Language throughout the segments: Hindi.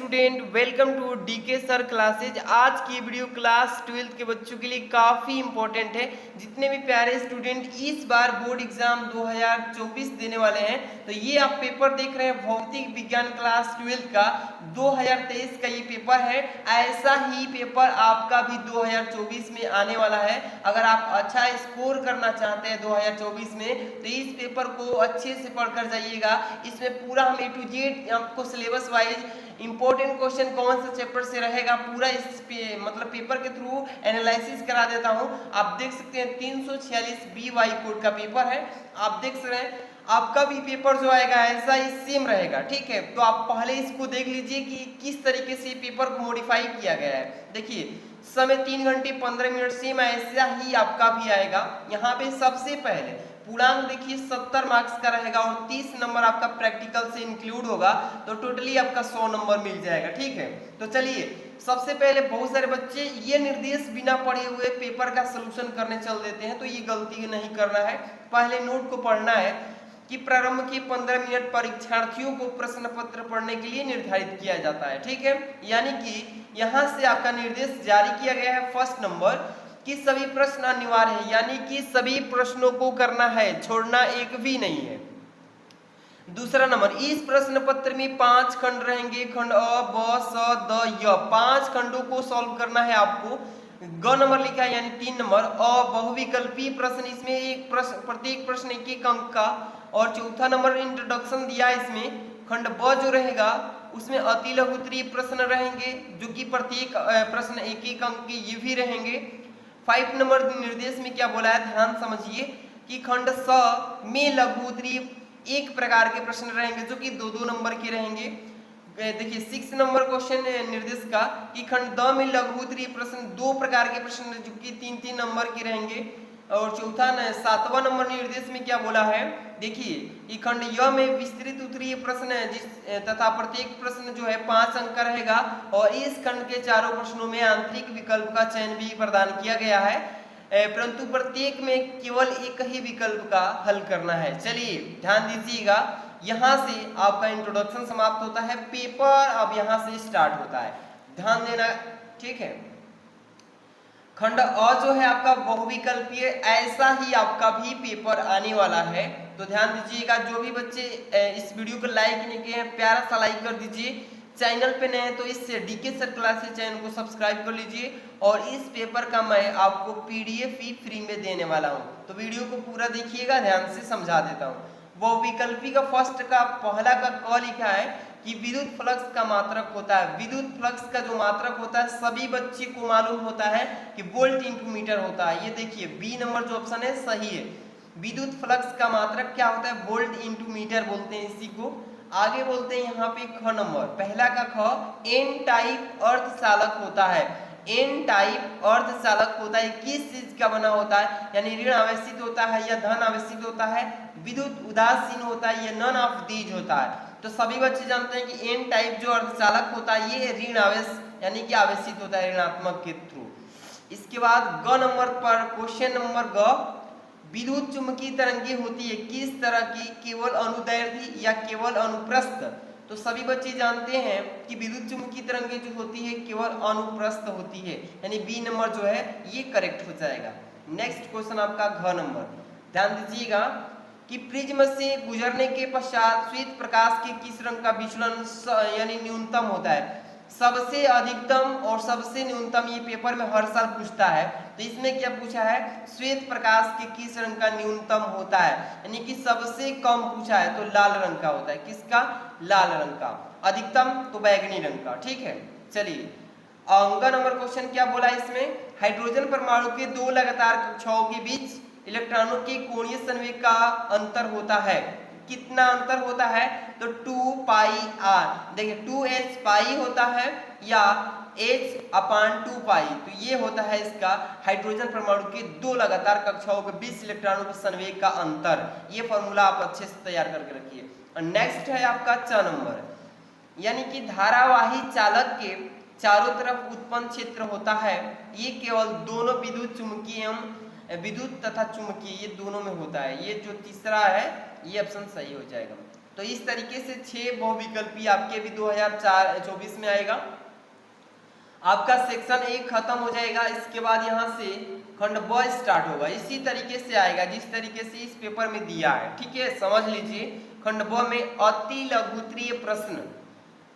Student, welcome to DK sir classes. आज की वीडियो क्लास 12th के बच्चों के लिए काफ़ी इंपॉर्टेंट है। जितने भी प्यारे स्टूडेंट इस बार बोर्ड एग्जाम 2024 देने वाले हैं, तो ये आप पेपर देख रहे हैं भौतिक विज्ञान क्लास 12th का 2023 का ये पेपर है। ऐसा ही पेपर आपका भी 2024 में आने वाला है। अगर आप अच्छा स्कोर करना चाहते हैं 2024 में, तो इस पेपर को अच्छे से पढ़कर जाइएगा। इसमें पूरा हम A to Z आपको सिलेबस वाइज इंपॉर्टेंट क्वेश्चन कौन सा चैप्टर से रहेगा पूरा इस मतलब पेपर के थ्रू एनालिसिस करा देता हूं। आप देख सकते हैं 346 BY कोड का पेपर है। आप देख सकते हैं आपका भी पेपर जो आएगा ऐसा ही सेम रहेगा, ठीक है। तो आप पहले इसको देख लीजिए कि किस तरीके से पेपर को मॉडिफाई किया गया है। देखिए समय 3 घंटे 15 मिनट सेम ऐसा ही आपका भी आएगा। यहाँ पे सबसे पहले पूर्णांक देखिए 70 मार्क्स का रहेगा और 30 नंबर आपका प्रैक्टिकल से इंक्लूड होगा, तो टोटली आपका 100 नंबर मिल जाएगा, ठीक है। तो चलिए सबसे पहले बहुत सारे बच्चे ये निर्देश बिना पढ़े हुए पेपर का सलूशन करने चल देते हैं, तो ये गलती नहीं करना है। पहले नोट को पढ़ना है कि प्रारंभ के 15 मिनट परीक्षार्थियों को प्रश्न पत्र पढ़ने के लिए निर्धारित किया जाता है, ठीक है। यानी कि यहाँ से आपका निर्देश जारी किया गया है फर्स्ट नंबर कि सभी प्रश्न अनिवार्य है, यानी कि सभी प्रश्नों को करना है, छोड़ना एक भी नहीं है। दूसरा नंबर, इस प्रश्न पत्र में 5 खंड रहेंगे, खंड अ, ब, स, द, य। 5 खंडों को सॉल्व करना है आपको। ग नंबर लिखा है यानी 3 नंबर अ बहुविकल्पी प्रश्न, इसमें एक प्रश्न प्रत्येक प्रश्न एक अंक का। और चौथा नंबर इंट्रोडक्शन दिया है इसमें। खंड ब जो रहेगा उसमें अति लघु उत्तरीय प्रश्न रहेंगे जो कि प्रत्येक प्रश्न एक अंक के ये भी रहेंगे। 5 नंबर निर्देश में क्या बोला है ध्यान समझिए कि खंड स में लघु उत्तरीय एक प्रकार के प्रश्न रहेंगे जो कि 2-2 नंबर के रहेंगे। देखिए 6 नंबर क्वेश्चन निर्देश का कि खंड द में लघु उत्तरीय प्रश्न 2 प्रकार के प्रश्न जो कि 3-3 नंबर के रहेंगे। और चौथा 7वां नंबर निर्देश में क्या बोला है, देखिए कि खंड य में विस्तृत उत्तरीय प्रश्न है जिस तथा प्रत्येक प्रश्न जो है 5 अंक का रहेगा। और इस खंड के चारों प्रश्नों में आंतरिक विकल्प का चयन भी प्रदान किया गया है, परंतु प्रत्येक में केवल एक ही विकल्प का हल करना है। चलिए ध्यान दीजिएगा, यहाँ से आपका इंट्रोडक्शन समाप्त होता है, पेपर अब यहाँ से स्टार्ट होता है, ध्यान देना, ठीक है। खंड अ जो है आपका बहुविकल्पीय, ऐसा ही आपका भी पेपर आने वाला है, तो ध्यान दीजिएगा। जो भी बच्चे इस वीडियो को लाइक नहीं किए हैं प्यारा सा लाइक कर दीजिए। चैनल पे नए हैं तो इस डीके सर क्लासेस चैनल को सब्सक्राइब कर लीजिए। और इस पेपर का मैं आपको PDF ही फ्री में देने वाला हूँ, तो वीडियो को पूरा देखिएगा, ध्यान से समझा देता हूँ। बहुविकल्पी का फर्स्ट का पहला का क लिखा है कि विद्युत फ्लक्स का मात्रक होता है। विद्युत फ्लक्स का जो मात्रक होता है सभी बच्चे को मालूम होता है कि वोल्ट इंटू मीटर होता है। ये देखिए बी नंबर जो ऑप्शन है सही है। विद्युत फ्लक्स का मात्रक क्या होता है, वोल्ट इंटू मीटर बोलते हैं इसी को। आगे बोलते हैं यहाँ पे ख नंबर, पहला का ख, एन टाइप अर्धचालक होता है। एन टाइप अर्धचालक होता है, किस चीज का बना होता है, यानी ऋण आवेशित होता है या धन आवेशित होता है, विद्युत उदासीन होता है या नन ऑफ दीज होता है। तो सभी बच्चे जानते हैं कि एन टाइप जो अर्धचालक होता है ये ऋण आवेश यानी कि आवेशित होता है ऋणात्मक के थ्रू। इसके बाद ग नंबर पर क्वेश्चन नंबर ग, विद्युत चुंबकीय तरंगे होती है किस तरह की, केवल अनुदैर्ध्य या केवल अनुप्रस्थ। तो सभी बच्चे जानते हैं कि विद्युत चुंबकीय तरंगे जो होती है केवल अनुप्रस्थ होती है, यानी बी नंबर जो है ये करेक्ट हो जाएगा। नेक्स्ट क्वेश्चन आपका घ नंबर, ध्यान दीजिएगा कि प्रिज्म से गुजरने के पश्चात श्वेत प्रकाश के किस रंग का विचलन यानी न्यूनतम होता है। सबसे अधिकतम और सबसे न्यूनतम ये पेपर में हर साल पूछता है, तो इसमें क्या पूछा है, श्वेत प्रकाश के किस रंग का न्यूनतम होता है, यानी कि सबसे कम पूछा है तो लाल रंग का होता है। किसका, लाल रंग का। अधिकतम तो बैगनी रंग का, ठीक है। चलिए अंक नंबर क्वेश्चन क्या बोला इसमें, हाइड्रोजन परमाणु के 2 लगातार कक्षाओं के बीच इलेक्ट्रॉनों के कोणीय संवेग का अंतर होता है। कितना अंतर होता है, तो 2πr, देखिए 2h पाई होता है या h/2π, तो ये होता है इसका हाइड्रोजन परमाणु के 2 लगातार कक्षाओं के 20 इलेक्ट्रॉनों के संवेग का अंतर। ये फॉर्मूला आप अच्छे से तैयार करके रखिए। और नेक्स्ट है आपका च नंबर, यानी कि धारावाही चालक के चारों तरफ उत्पन्न क्षेत्र होता है, ये केवल दोनों विद्युत चुंबकीय विद्युत तथा चुंबकीय ये दोनों में होता है। ये जो तीसरा है ये ऑप्शन सही हो जाएगा। तो इस तरीके से 6 बहुविकल्पी आपके भी 2024 में आएगा। आपका सेक्शन 1 खत्म हो जाएगा। इसके बाद यहाँ से खंड ब स्टार्ट होगा, इसी तरीके से आएगा जिस तरीके से इस पेपर में दिया है। ठीक है, समझ लीजिए। खंड ब में अति लघुत्तरीय प्रश्न।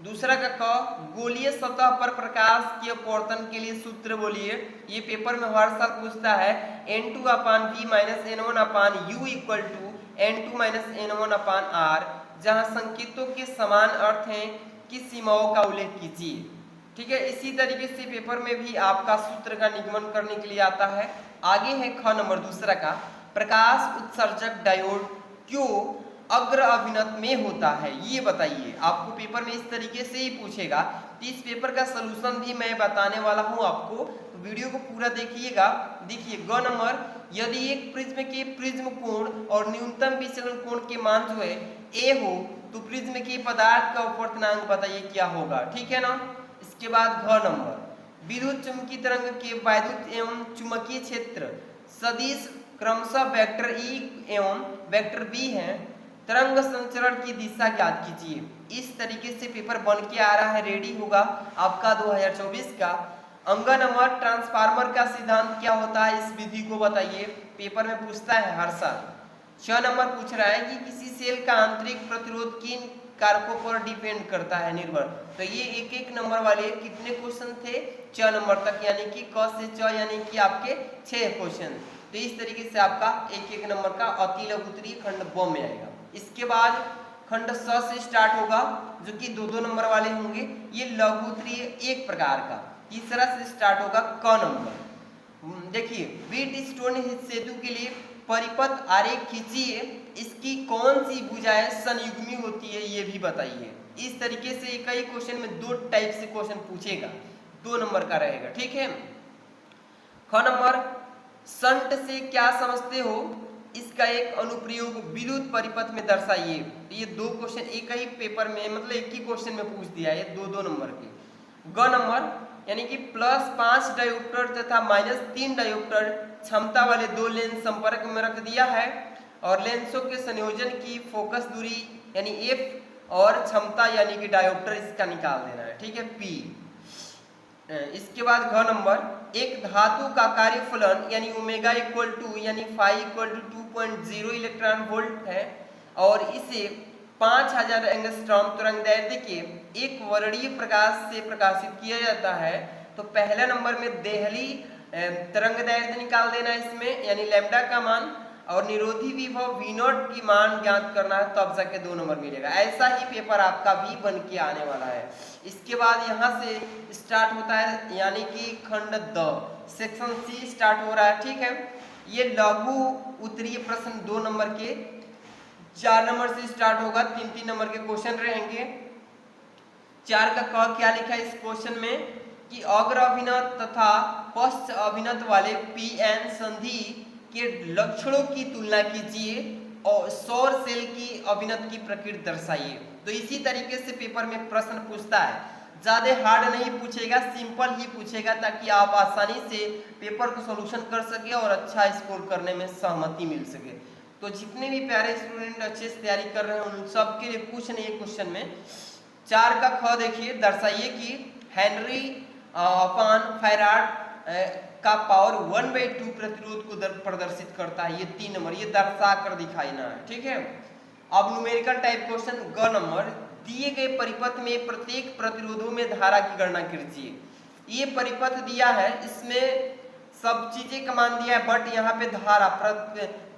दूसरा का क, गोलीय सतह पर प्रकाश के अपवर्तन के लिए सूत्र बोलिए। ये पेपर में हर साल पूछता है। n2/v - n1/u = n2 - n1/r, जहां संकेतों के समान अर्थ हैं की सीमाओं का उल्लेख कीजिए। ठीक है, इसी तरीके से पेपर में भी आपका सूत्र का निगमन करने के लिए आता है। आगे है ख नंबर दूसरा का, प्रकाश उत्सर्जक डायोड क्यों अग्र अभिनत में होता है, ये बताइए। आपको पेपर में इस तरीके से ही पूछेगा। तो इस पेपर का सलूशन भी मैं बताने वाला हूं आपको, तो वीडियो को पूरा देखिएगा। देखिए ग नंबर, यदि एक प्रिज्म के प्रिज्म कोण और न्यूनतम विचलन कोण के मान जो है ए हो, तो प्रिज्म के पदार्थ का अपवर्तनांक बताइए क्या होगा। ठीक है ना। इसके बाद घ नंबर, विद्युत चुम्बकीय तरंग के वैद्युत एवं चुंबकीय क्षेत्र सदिश क्रमशः वेक्टर ई एवं वेक्टर बी है। तरंग संचरण की दिशा ज्ञात कीजिए। इस तरीके से पेपर बन के आ रहा है, रेडी होगा आपका 2024 का। अंग नंबर, ट्रांसफार्मर का सिद्धांत क्या होता है, इस विधि को बताइए। पेपर में पूछता है हर साल। 6 नंबर पूछ रहा है कि किसी सेल का आंतरिक प्रतिरोध किन कारकों पर डिपेंड करता है, निर्भर। तो ये एक नंबर वाले कितने क्वेश्चन थे, 6 नंबर तक, यानी कि क से च यानी कि आपके 6 क्वेश्चन। तो इस तरीके से आपका एक नंबर का अति लघुत्तरीय खंड ब में आएगा। इसके बाद खंड स से स्टार्ट होगा, जो कि 2 नंबर वाले होंगे। ये लघुत्तरीय एक प्रकार का। तीसरा से स्टार्ट होगा क नंबर। देखिए, व्हीट स्टोन सेतु के लिए परिपथ आरेख खींचिए। इसकी कौन सी भुजाएं संयुग्मी होती है, ये भी बताइए। इस तरीके से कई क्वेश्चन में 2 टाइप से क्वेश्चन पूछेगा, 2 नंबर का रहेगा। ठीक है। ख नंबर, शंट से क्या समझते हो, इसका एक अनुप्रयोग विद्युत परिपथ में दर्शाइए। ये 2 क्वेश्चन एक ही पेपर में, मतलब एक ही क्वेश्चन में पूछ दिया है, 2 नंबर के। ग नंबर, यानी कि +5 डायोप्टर तथा -3 डायोप्टर क्षमता वाले 2 लेंस संपर्क में रख दिया है और लेंसों के संयोजन की फोकस दूरी यानी f और क्षमता यानी कि डायोप्टर, इसका निकाल देना है। ठीक है, p। इसके बाद घ नंबर, एक धातु का कार्यफलन यानी ओमेगा यानी फाई 2.0 इलेक्ट्रॉन वोल्ट है और इसे 5000 एंगस्ट्रॉम तरंगदैर्ध्य के एक वर्णीय प्रकाश से प्रकाशित किया जाता है। तो पहला नंबर में देहली तरंगदैर्ध्य निकाल देना इसमें, यानी लैम्डा का मान, और निरोधी विभव V0 की मान ज्ञात करना है, तब जाके 2 नंबर मिलेगा। ऐसा ही पेपर आपका भी बन के आने वाला है। इसके बाद यहाँ से स्टार्ट होता है, यानी कि खंड द, सेक्शन सी स्टार्ट हो रहा है। ठीक है, ये लघु उत्तरीय प्रश्न 2 नंबर के, 4 नंबर से स्टार्ट होगा, 3 नंबर के क्वेश्चन रहेंगे। 4 का क क्या लिखा है इस क्वेश्चन में कि अग्र अभिनत तथा पश्च अभिनत वाले PN संधि के लक्षणों की तुलना कीजिए और सौर सेल की अभिनत की प्रकृति दर्शाइए। तो इसी तरीके से पेपर में प्रश्न पूछता है, ज्यादा हार्ड नहीं पूछेगा, सिंपल ही पूछेगा, ताकि आप आसानी से पेपर को सॉल्यूशन कर सके और अच्छा स्कोर करने में सहमति मिल सके। तो जितने भी प्यारे स्टूडेंट अच्छे से तैयारी कर रहे हैं उन सबके लिए पूछ नहीं है क्वेश्चन में। 4 का ख देखिए, दर्शाइए कि हेनरी अपॉन फैराड का पावर 1/2 प्रतिरोध को प्रदर्शित करता है। ये 3 नंबर, ये दर्शा कर दिखाना है। ठीक है। अब न्यूमेरिकल टाइप क्वेश्चन ग नंबर, दिए गए परिपथ में प्रत्येक प्रतिरोधों में धारा की गणना कीजिए। ये परिपथ दिया है, इसमें सब चीजें का मान दिया है, बट यहाँ पे धारा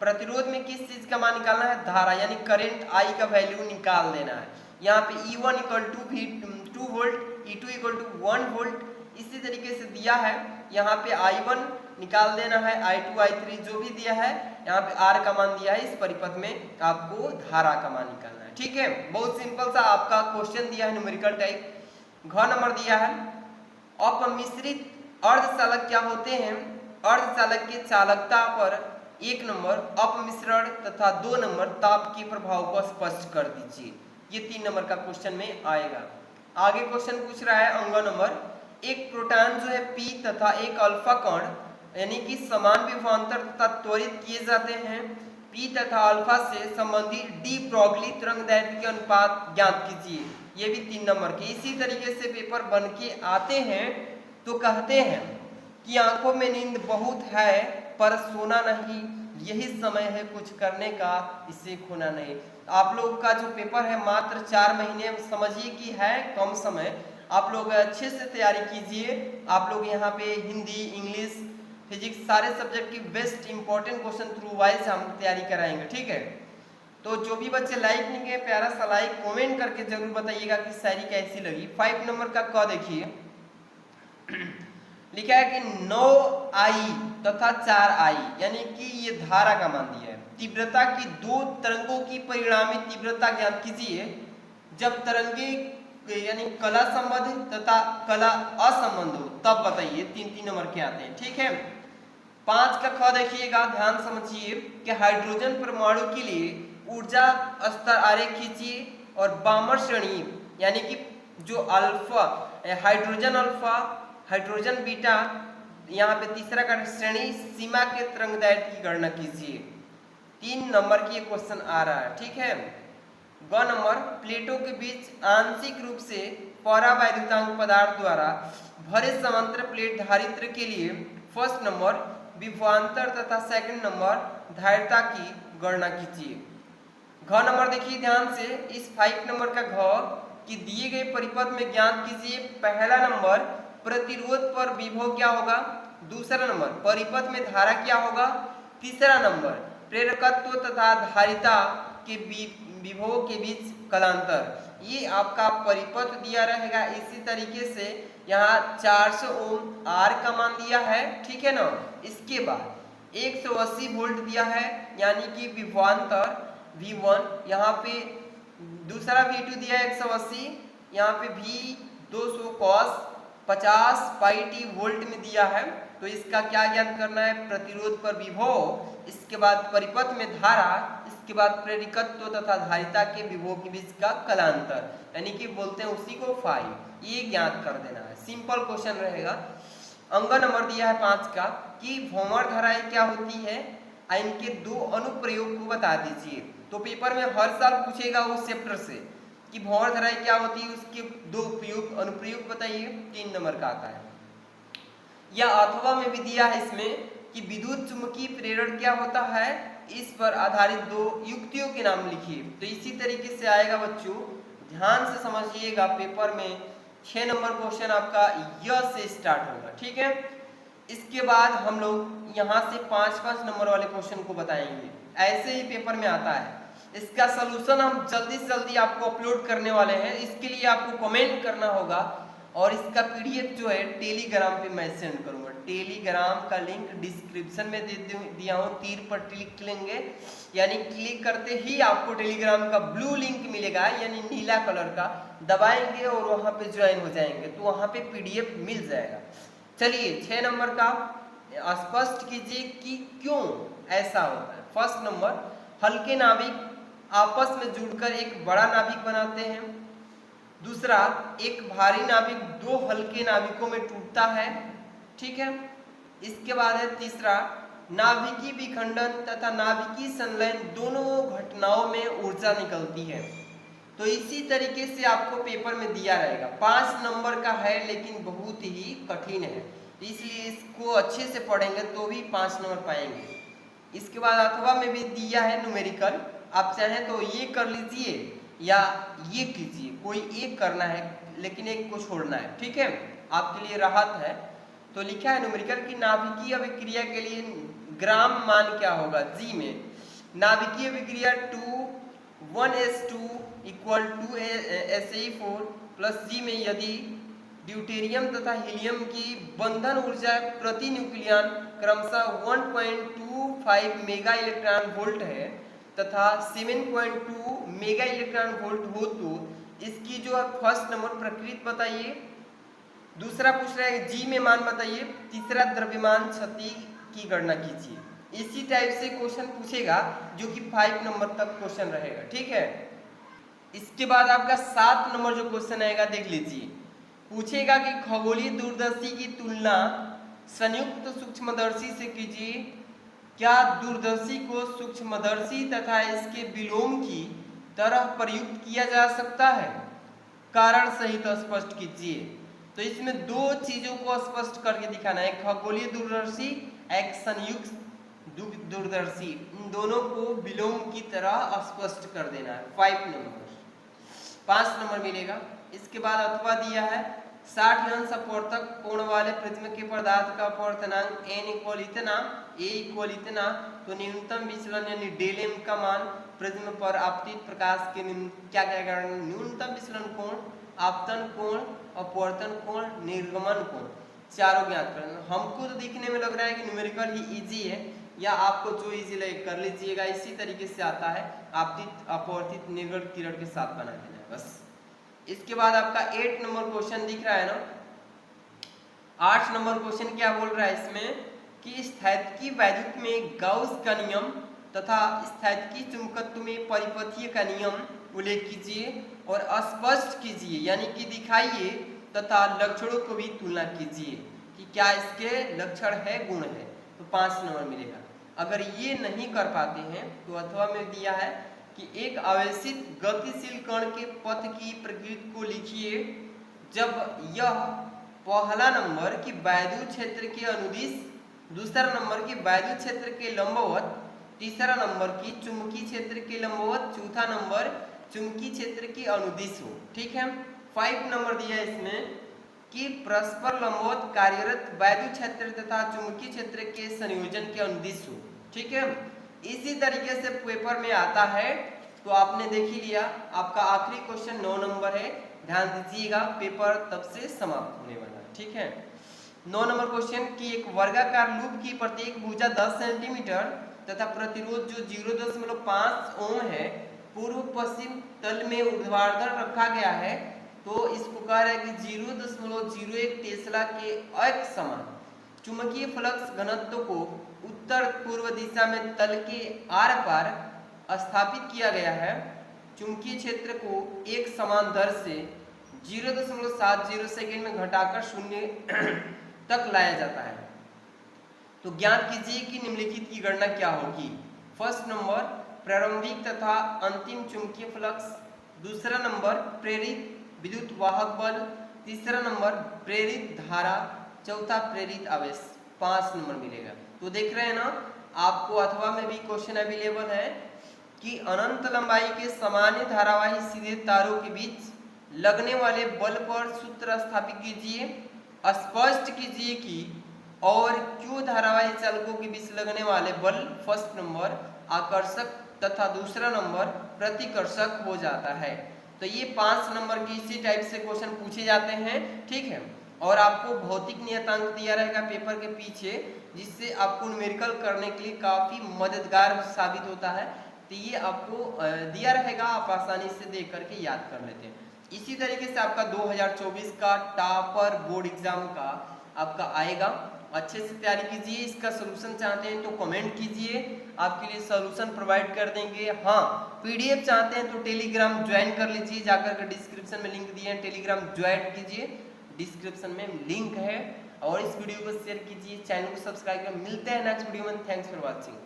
प्रतिरोध में किस चीज का मान निकालना है, धारा, यानी करंट I का वैल्यू निकाल देना है। यहाँ पे E1 = 2 वोल्ट, E2 = 1 वोल्ट, इसी तरीके से दिया है। यहाँ पे I1 निकाल देना है, I2 I3 जो भी दिया है, यहाँ पे R का मान दिया है। इस परिपथ में आपको धारा का मान निकालना है। ठीक है, बहुत सिंपल सा आपका क्वेश्चन दिया है न्यूमेरिकल टाइप। घ नंबर दिया है, अपमिश्रित अर्धचालक क्या होते हैं, अर्धचालक की चालकता पर 1 नंबर अपमिश्रण तथा 2 नंबर ताप के प्रभाव को स्पष्ट कर दीजिए। ये 3 नंबर का क्वेश्चन में आएगा। आगे क्वेश्चन पूछ रहा है अंग नंबर, एक प्रोटॉन जो है P तथा एक अल्फा कण यानी कि समान विभवांतर तथा त्वरित किए जाते हैं पी तथा अल्फा से संबंधित डी ब्रॉगली तरंगदैर्घ्य के अनुपात ज्ञात कीजिए। ये भी 3 नंबर के। इसी तरीके से पेपर बन के आते हैं तो कहते हैं कि आंखों में नींद बहुत है पर सोना नहीं, यही समय है कुछ करने का, इसे खोना नहीं। आप लोग का जो पेपर है मात्र 4 महीने, समझिए कि है कम समय। आप लोग अच्छे से तैयारी कीजिए। आप लोग यहाँ पे हिंदी, इंग्लिश, फिजिक्स सारे सब्जेक्ट की best important question through wise हम तैयारी कराएंगे, ठीक है। तो जो भी बच्चे लाइक नहीं किए, प्यारा सा लाइक कमेंट करके जरूर बताइएगा कि शायरी कैसी लगी। 5 नंबर का क देखिए, लिखा है कि 9 आई तथा 4 आई, यानी कि ये धारा का मान दिया है। तीव्रता की 2 तरंगों की परिणामी तीव्रता ज्ञात कीजिए जब तरंगे यानी कला संबंध तथा कला असंबंध हो, तब बताइए। 3 नंबर के आते हैं, ठीक है। 5 का ख देखिएगा, ध्यान समझिए कि हाइड्रोजन परमाणु के लिए ऊर्जा स्तर आरेख खींचिए और बामर श्रेणी यानी कि जो alpha, hydrogen alpha, hydrogen beta, यहाँ पे तीसरा का श्रेणी सीमा के तरंगदैर्घ्य की गणना कीजिए। 3 नंबर की क्वेश्चन आ रहा है, ठीक है। ग नंबर, प्लेटों के बीच आंशिक रूप से परावैद्युतांक पदार्थ द्वारा भरे समांतर प्लेट धारित्र के लिए फर्स्ट नंबर विभवांतर तथा सेकंड नंबर धारिता की गणना कीजिए। घ नंबर देखिए ध्यान से, इस 5 नंबर का घ कि दिए गए परिपथ में ज्ञात कीजिए। पहला नंबर प्रतिरोध पर विभव क्या होगा, दूसरा नंबर परिपथ में धारा क्या होगा, तीसरा नंबर प्रेरकत्व तथा धारिता के विभव के बीच कलांतर। ये आपका परिपथ दिया रहेगा। इसी तरीके से यहाँ 400 ओम आर का मान दिया है, ठीक है ना। इसके बाद 180 वोल्ट दिया है यानी कि विभवांतर V1, यहाँ पे दूसरा V2 दिया है 180, यहाँ पे V200 cos 50 pi T volt में दिया है। तो इसका क्या ज्ञात करना है, प्रतिरोध पर विभव, इसके बाद परिपथ में धारा, इसके बाद प्रेरकत्व तथा धारिता के विभव के बीच का कलांतर, यानी कि बोलते हैं उसी को फाई। ये ज्ञात कर देना है, सिंपल क्वेश्चन रहेगा। अंग नंबर दिया है 5 का कि भ्रमण धाराएं क्या होती है, इनके 2 अनुप्रयोग को बता दीजिए। तो पेपर में हर साल पूछेगा उस चैप्टर से कि भ्रमण धाराएं क्या होती है, उसके 2 उपयोग अनुप्रयोग बताइए। 3 नंबर का आता है। या अथवा में भी दिया है इसमें कि विद्युत चुंबकीय प्रेरण क्या होता है, इस पर आधारित 2 युक्तियों के नाम लिखिए। तो इसी तरीके से आएगा बच्चों, ध्यान से समझिएगा। पेपर में 6 नंबर क्वेश्चन आपका य से स्टार्ट होगा, ठीक है। इसके बाद हम लोग यहाँ से 5-5 नंबर वाले क्वेश्चन को बताएंगे, ऐसे ही पेपर में आता है। इसका सलूशन हम जल्दी से जल्दी आपको अपलोड करने वाले हैं। इसके लिए आपको कमेंट करना होगा और इसका पीडीएफ जो है टेलीग्राम पे मैं सेंड करूंगा। टेलीग्राम का लिंक डिस्क्रिप्शन में दे दिया हूँ, तीर पर क्लिक लेंगे, यानी क्लिक करते ही आपको टेलीग्राम का ब्लू लिंक मिलेगा, यानी नीला कलर का, दबाएंगे और वहां पे ज्वाइन हो जाएंगे तो वहां पे पीडीएफ मिल जाएगा। चलिए 6 नंबर का स्पष्ट कीजिए कि क्यों ऐसा होता है। फर्स्ट नंबर, हल्के नाभिक आपस में जुड़कर एक बड़ा नाभिक बनाते हैं। दूसरा, एक भारी नाभिक 2 हल्के नाभिकों में टूटता है, ठीक है। इसके बाद है तीसरा, नाभिकीय विखंडन तथा नाभिकीय संलयन दोनों घटनाओं में ऊर्जा निकलती है। तो इसी तरीके से आपको पेपर में दिया रहेगा। 5 नंबर का है लेकिन बहुत ही कठिन है, इसलिए इसको अच्छे से पढ़ेंगे तो भी 5 नंबर पाएंगे। इसके बाद अथवा में भी दिया है न्यूमेरिकल, आप चाहें तो ये कर लीजिए या ये कीजिए, कोई एक करना है लेकिन एक को छोड़ना है, ठीक है, आपके लिए राहत है। तो लिखा है न्यूमेरिकल की नाभिकीय अभिक्रिया के लिए ग्राम मान क्या होगा, जी में नाभिकीय अभिक्रिया 1s2 इक्वल 2Se4 प्लस जी में यदि ड्यूटेरियम तथा हीलियम की बंधन ऊर्जा प्रति न्यूक्लियन क्रमशः 1.25 मेगा इलेक्ट्रॉन वोल्ट है तथा 7.2 मेगा इलेक्ट्रॉन वोल्ट हो तो इसकी जो है फर्स्ट नंबर प्रकृति बताइए। दूसरा पूछ रहा है जी में मान बताइए। तीसरा, द्रव्यमान क्षति की गणना कीजिए। इसी टाइप से क्वेश्चन पूछेगा जो कि 5 नंबर तक क्वेश्चन रहेगा, ठीक है। इसके बाद आपका 7 नंबर जो क्वेश्चन आएगा देख लीजिए। पूछेगा कि खगोलीय दूरदर्शी की तुलना संयुक्त सूक्ष्मदर्शी से कीजिए क्या दूरदर्शी को सूक्ष्मदर्शी तथा इसके विलोम की तरह प्रयुक्त किया जा सकता है? कारण सहित स्पष्ट कीजिए। तो इसमें दो चीजों को स्पष्ट करके दिखाना है, खगोलीय दूरदर्शी, एक संयुक्त दूरदर्शी, इन दोनों को विलोम की तरह स्पष्ट कर देना है। 5 नंबर मिलेगा। इसके बाद अथवा दिया है 60 अंश अपवर्तक कोण वाले प्रिज्म के पदार्थ का अपवर्तनांक n इक्वल इतना, a इक्वल इतना, तो न्यूनतम विचलन यानी डेल m का मान प्रिज्म पर आपतित प्रकाश के क्या कहेगा, न्यूनतम विचलन कोण, आपतन कोण, अपवर्तन कोण, निर्गमन कोण, चारों ज्ञात करना। हमको तो दिखने में लग रहा है कि न्यूमेरिकल ही इजी है, या आपको जो इजी लगे कर लीजिएगा। इसी तरीके से आता है, आपतित अपवर्तित निर्गत किरण के साथ बना देना है बस। इसके बाद आपका 8 नंबर क्वेश्चन दिख रहा है ना। 8 नंबर क्वेश्चन क्या बोल रहा है इसमें कि स्थैतिकी वैद्युत में गाउस का नियम तथा स्थैतिकी चुंबकत्व में परिपथीय का नियम उल्लेख कीजिए और स्पष्ट कीजिए, यानी कि दिखाइए तथा लक्षणों को भी तुलना कीजिए कि क्या इसके लक्षण है, गुण है। तो 5 नंबर मिलेगा। अगर ये नहीं कर पाते हैं तो अथवा में दिया है कि एक आवेशित गतिशील कण के पथ की प्रकृति को लिखिए जब यह पहला नंबर की वैद्युत क्षेत्र के अनुदिश, दूसरा नंबर की वैद्युत क्षेत्र के लंबवत, तीसरा नंबर की चुंबकीय क्षेत्र के लंबवत, चौथा नंबर चुंबकीय क्षेत्र के अनुदिश हो। ठीक है। 5 नंबर दिया है इसमें कि परस्पर लंबवत कार्यरत वैद्युत क्षेत्र तथा चुंबकीय क्षेत्र के संयोजन के अनुदिश हो। ठीक है। इसी तरीके से पेपर में आता है, तो आपने देख ही लिया। आपका आखिरी क्वेश्चन 9 नंबर है, ध्यान दीजिएगा, पेपर तब से समाप्त होने वाला है। ठीक है। 9 नंबर क्वेश्चन की एक वर्गाकार लूप की प्रत्येक भुजा 10 सेंटीमीटर तथा प्रतिरोध जो 0.5 ओम है पूर्व पश्चिम तल में ऊर्ध्वाधर रखा गया है, तो इसको कह रहा है कि 0.01 टेस्ला के एक समान चुंबकीय फ्लक्स घनत्व को उत्तर पूर्व दिशा में तल के आर पार स्थापित किया गया है। चुंबकीय क्षेत्र को एक समान दर से 0.70 सेकेंड में घटाकर 0 तक लाया जाता है। तो ज्ञात कीजिए कि निम्नलिखित की गणना क्या होगी। फर्स्ट नंबर प्रारंभिक तथा अंतिम चुंबकीय फ्लक्स, दूसरा नंबर प्रेरित विद्युत वाहक बल, तीसरा नंबर प्रेरित धारा, चौथा प्रेरित आवेश। 5 नंबर मिलेगा। तो देख रहे हैं ना, आपको अथवा में भी क्वेश्चन अवेलेबल है कि अनंत लंबाई के सामान्य धारावाही सीधे तारों के बीच लगने वाले बल पर सूत्र स्थापित कीजिए, स्पष्ट कीजिए कि और क्यों धारावाही चालकों के बीच लगने वाले बल फर्स्ट नंबर आकर्षक तथा दूसरा नंबर प्रतिकर्षक हो जाता है। तो ये 5 नंबर की इसी टाइप से क्वेश्चन पूछे जाते हैं। ठीक है। और आपको भौतिक नियतांक दिया रहेगा पेपर के पीछे, जिससे आपको न्यूमेरिकल करने के लिए काफी मददगार साबित होता है। तो ये आपको दिया रहेगा, आप आसानी से देख करके याद कर लेते हैं। इसी तरीके से आपका 2024 का टॉपर बोर्ड एग्जाम का आपका आएगा, अच्छे से तैयारी कीजिए। इसका सोल्यूशन चाहते हैं तो कमेंट कीजिए, आपके लिए सोल्यूशन प्रोवाइड कर देंगे। हाँ, पीडीएफ चाहते हैं तो टेलीग्राम ज्वाइन कर लीजिए, जाकर के डिस्क्रिप्शन में लिंक दिए हैं, टेलीग्राम ज्वाइन कीजिए, डिस्क्रिप्शन में लिंक है। और इस वीडियो को शेयर कीजिए, चैनल को सब्सक्राइब करें। मिलते हैं नेक्स्ट वीडियो में। Thanks for watching.